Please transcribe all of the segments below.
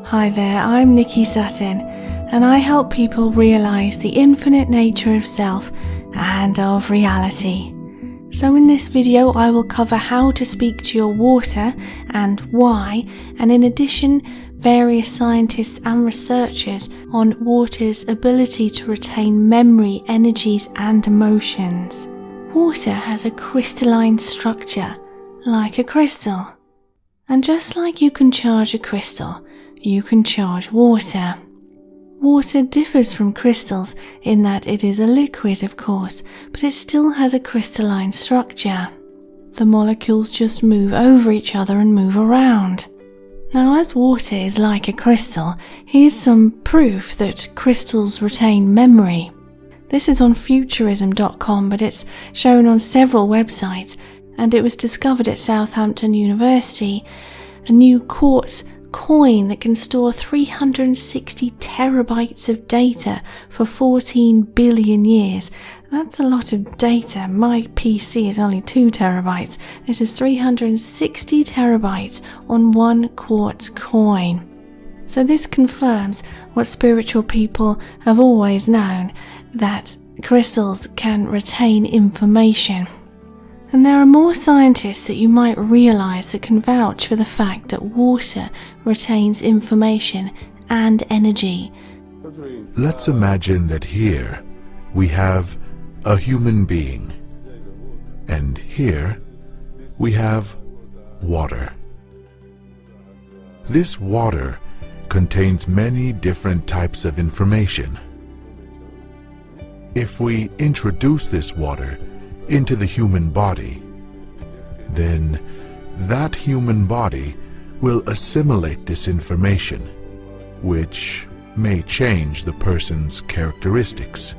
Hi there, I'm Nikki Sutton, and I help people realise the infinite nature of self and of reality. So in this video I will cover how to speak to your water and why, and in addition various scientists and researchers on water's ability to retain memory, energies and emotions. Water has a crystalline structure, like a crystal. And just like you can charge a crystal, you can charge water. Water differs from crystals in that it is a liquid, of course, but it still has a crystalline structure. The molecules just move over each other and move around. Now, as water is like a crystal, here's some proof that crystals retain memory. This is on futurism.com, but it's shown on several websites, and it was discovered at Southampton University. A new quartz coin that can store 360 terabytes of data for 14 billion years. That's a lot of data. My PC is only 2 terabytes. This is 360 terabytes on one quartz coin. So this confirms what spiritual people have always known, that crystals can retain information. And there are more scientists that you might realise that can vouch for the fact that water retains information and energy. Let's imagine that here we have a human being, and here we have water. This water contains many different types of information. If we introduce this water into the human body, then that human body will assimilate this information, which may change the person's characteristics.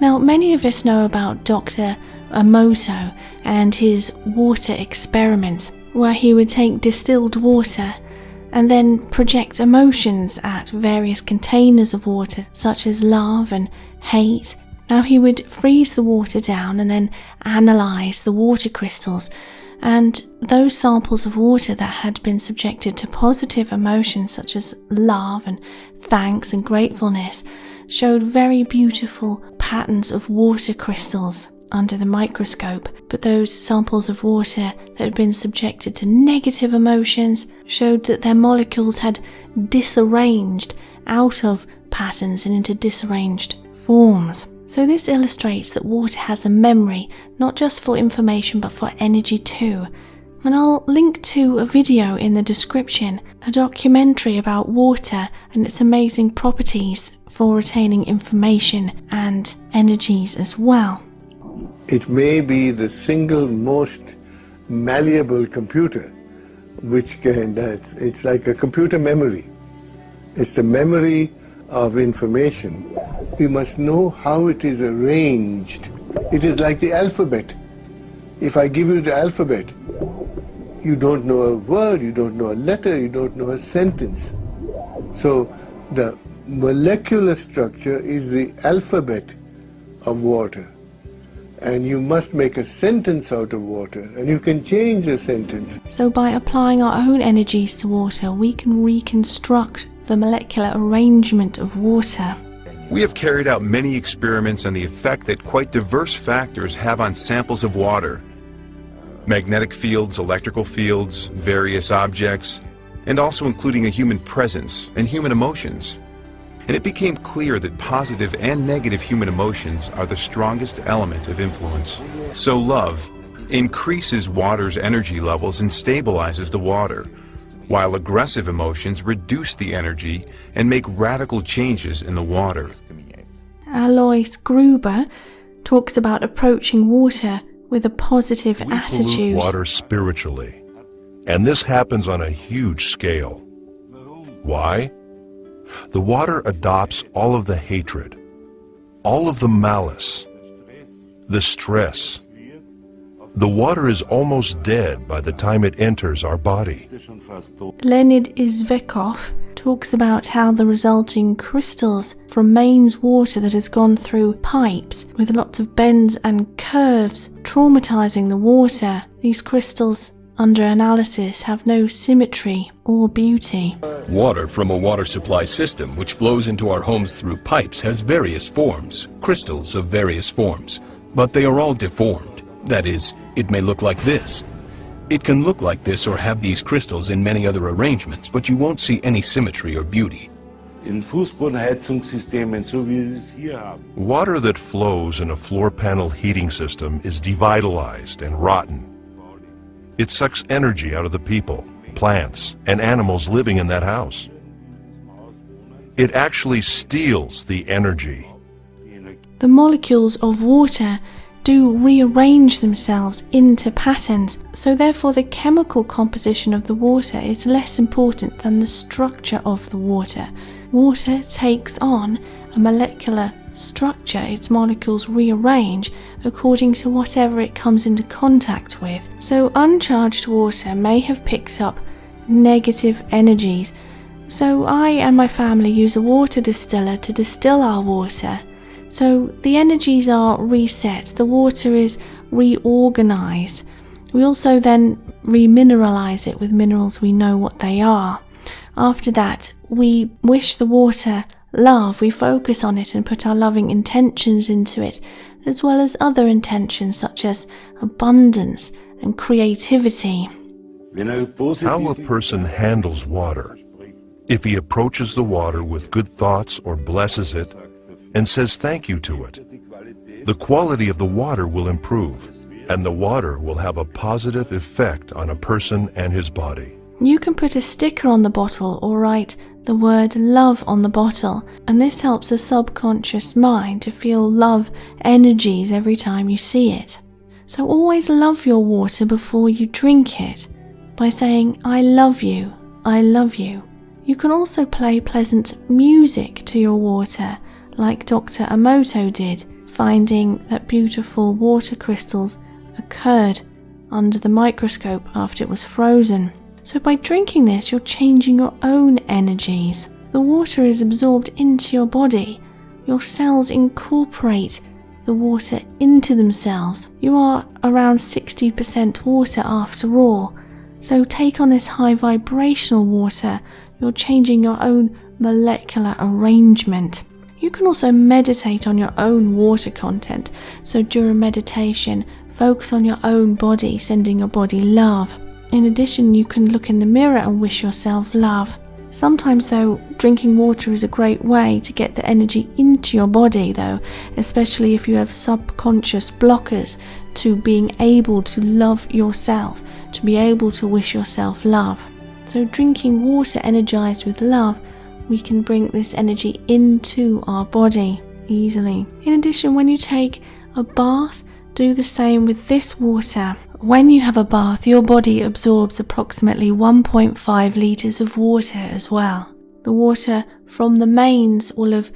Now, many of us know about Dr. Emoto and his water experiments, where he would take distilled water and then project emotions at various containers of water, such as love and hate. Now, he would freeze the water down and then analyse the water crystals, and those samples of water that had been subjected to positive emotions such as love and thanks and gratefulness showed very beautiful patterns of water crystals under the microscope. But those samples of water that had been subjected to negative emotions showed that their molecules had disarranged out of patterns and into disarranged forms. So this illustrates that water has a memory, not just for information but for energy too. And I'll link to a video in the description, a documentary about water and its amazing properties for retaining information and energies as well. It may be the single most malleable computer, it's like a computer memory. It's the memory of information. We must know how it is arranged. It is like the alphabet. If I give you the alphabet, you don't know a word, you don't know a letter, you don't know a sentence. So the molecular structure is the alphabet of water. And you must make a sentence out of water, and you can change the sentence. So by applying our own energies to water, we can reconstruct the molecular arrangement of water. We have carried out many experiments on the effect that quite diverse factors have on samples of water. Magnetic fields, electrical fields, various objects, and also including a human presence and human emotions. And it became clear that positive and negative human emotions are the strongest element of influence. So love increases water's energy levels and stabilizes the water, while aggressive emotions reduce the energy and make radical changes in the water. Alois Gruber talks about approaching water with a positive attitude. We pollute water spiritually, and this happens on a huge scale. Why? The water adopts all of the hatred, all of the malice, the stress. The water is almost dead by the time it enters our body. Leonid Izvekov talks about how the resulting crystals from mains water that has gone through pipes with lots of bends and curves traumatizing the water. These crystals under analysis have no symmetry or beauty. Water from a water supply system which flows into our homes through pipes has various forms, crystals of various forms, but they are all deformed. That is, it may look like this. It can look like this or have these crystals in many other arrangements, but you won't see any symmetry or beauty. In Fußbodenheizungssystemen, so wie wir es hier haben. Water that flows in a floor panel heating system is devitalized and rotten. It sucks energy out of the people, plants, and animals living in that house. It actually steals the energy. The molecules of water do rearrange themselves into patterns, so therefore the chemical composition of the water is less important than the structure of the water. Water takes on a molecular structure, its molecules rearrange according to whatever it comes into contact with. So uncharged water may have picked up negative energies. So I and my family use a water distiller to distill our water. So the energies are reset, the water is reorganized. We also then remineralize it with minerals we know what they are. After that, we wish the water love, we focus on it and put our loving intentions into it, as well as other intentions such as abundance and creativity. How a person handles water. If he approaches the water with good thoughts or blesses it and says thank you to it, the quality of the water will improve, and the water will have a positive effect on a person and his body. You can put a sticker on the bottle or write the word love on the bottle, and this helps the subconscious mind to feel love energies every time you see it. So always love your water before you drink it by saying, I love you, I love you. You can also play pleasant music to your water, like Dr. Emoto did, finding that beautiful water crystals occurred under the microscope after it was frozen. So by drinking this, you're changing your own energies. The water is absorbed into your body. Your cells incorporate the water into themselves. You are around 60% water after all. So take on this high vibrational water. You're changing your own molecular arrangement. You can also meditate on your own water content. So during meditation, focus on your own body, sending your body love. In addition, you can look in the mirror and wish yourself love. Sometimes though, drinking water is a great way to get the energy into your body though, especially if you have subconscious blockers to being able to love yourself, to be able to wish yourself love. So drinking water energized with love, we can bring this energy into our body easily. In addition, when you take a bath, do the same with this water. When you have a bath, your body absorbs approximately 1.5 litres of water as well. The water from the mains will have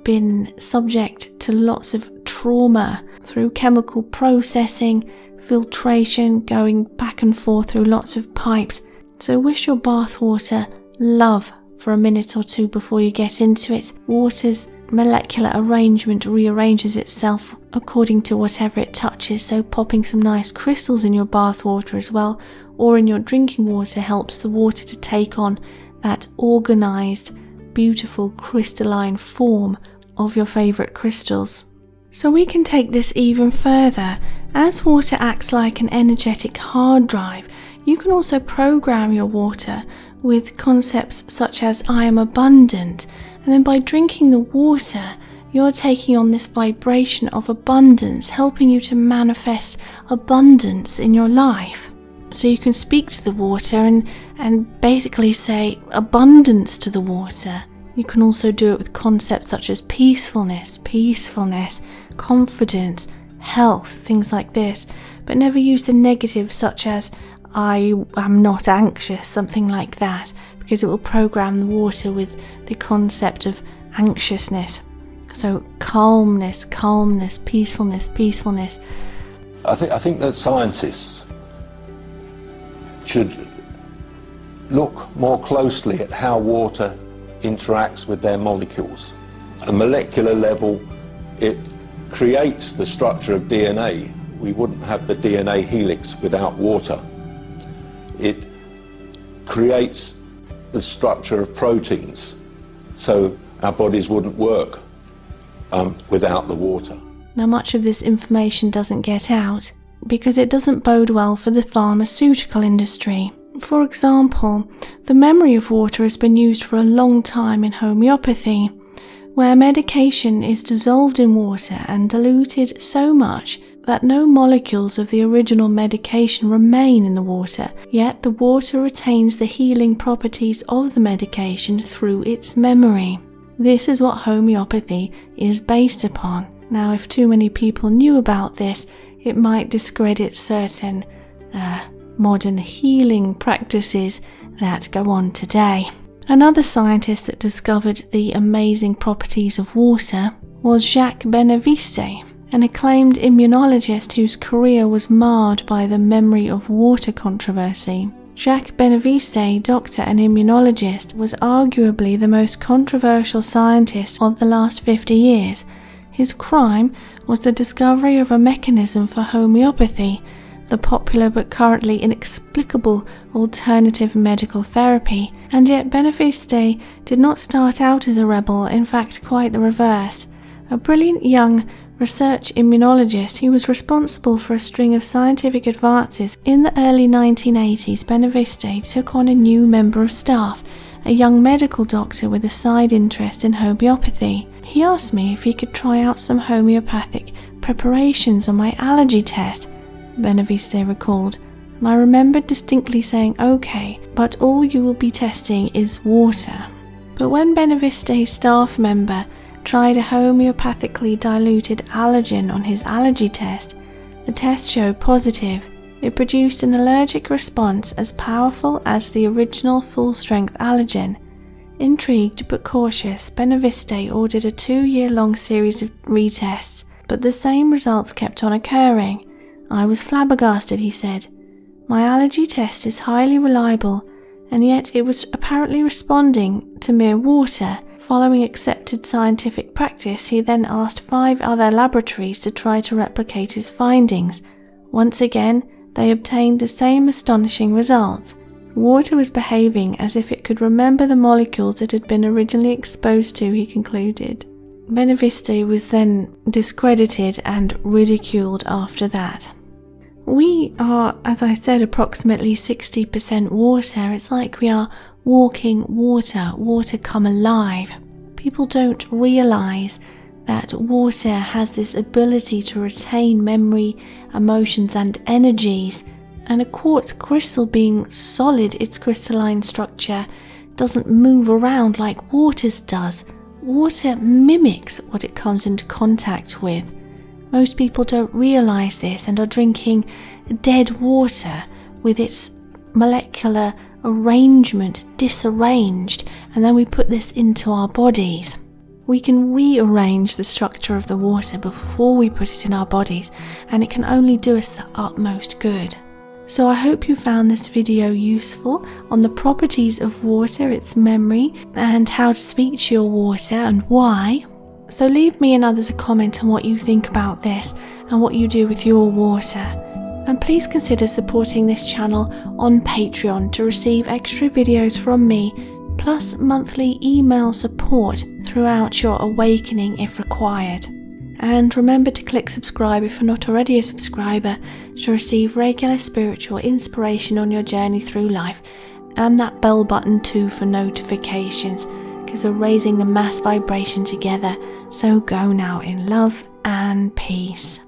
been subject to lots of trauma through chemical processing, filtration, going back and forth through lots of pipes. So wish your bath water love for a minute or two before you get into it. Water's molecular arrangement rearranges itself according to whatever it touches, so popping some nice crystals in your bath water as well, or in your drinking water, helps the water to take on that organized, beautiful crystalline form of your favorite crystals. So we can take this even further. As water acts like an energetic hard drive, you can also program your water with concepts such as I am abundant, and then by drinking the water, you're taking on this vibration of abundance, helping you to manifest abundance in your life. So you can speak to the water and basically say abundance to the water. You can also do it with concepts such as peacefulness, confidence, health, things like this, but never use the negative such as I am not anxious, something like that, because it will program the water with the concept of anxiousness. So calmness, peacefulness. I think that scientists should look more closely at how water interacts with their molecules. At a molecular level, it creates the structure of DNA. We wouldn't have the DNA helix without water. creates the structure of proteins, so our bodies wouldn't work without the water. Now, much of this information doesn't get out because it doesn't bode well for the pharmaceutical industry. For example, the memory of water has been used for a long time in homeopathy, where medication is dissolved in water and diluted so much that no molecules of the original medication remain in the water, yet the water retains the healing properties of the medication through its memory. This is what homeopathy is based upon. Now, if too many people knew about this, it might discredit certain modern healing practices that go on today. Another scientist that discovered the amazing properties of water was Jacques Benveniste, an acclaimed immunologist whose career was marred by the memory of water controversy. Jacques Benveniste, doctor and immunologist, was arguably the most controversial scientist of the last 50 years. His crime was the discovery of a mechanism for homeopathy, the popular but currently inexplicable alternative medical therapy, and yet Benveniste did not start out as a rebel, in fact quite the reverse. A brilliant young research immunologist, he was responsible for a string of scientific advances. In the early 1980s, Benveniste took on a new member of staff, a young medical doctor with a side interest in homeopathy. He asked me if he could try out some homeopathic preparations on my allergy test, Benveniste recalled, and I remembered distinctly saying, "Okay, but all you will be testing is water." But when Benveniste staff member tried a homeopathically diluted allergen on his allergy test, the test showed positive. It produced an allergic response as powerful as the original full-strength allergen. Intrigued but cautious, Benveniste ordered a 2-year-long series of retests, but the same results kept on occurring. "I was flabbergasted," he said. "My allergy test is highly reliable, and yet it was apparently responding to mere water." Following accepted scientific practice, he then asked 5 other laboratories to try to replicate his findings. Once again, they obtained the same astonishing results. Water was behaving as if it could remember the molecules it had been originally exposed to, he concluded. Benveniste was then discredited and ridiculed after that. We are, as I said, approximately 60% water. It's like we are walking water, water come alive. People don't realize that water has this ability to retain memory, emotions and energies, and a quartz crystal, being solid, its crystalline structure doesn't move around like water's does. Water mimics what it comes into contact with. Most people don't realize this and are drinking dead water with its molecular arrangement disarranged, and then we put this into our bodies. We can rearrange the structure of the water before we put it in our bodies, and it can only do us the utmost good. So I hope you found this video useful on the properties of water, its memory, and how to speak to your water and why. So leave me and others a comment on what you think about this and what you do with your water. And please consider supporting this channel on Patreon to receive extra videos from me, plus monthly email support throughout your awakening if required. And remember to click subscribe if you're not already a subscriber to receive regular spiritual inspiration on your journey through life, and that bell button too for notifications, because we're raising the mass vibration together. So go now in love and peace.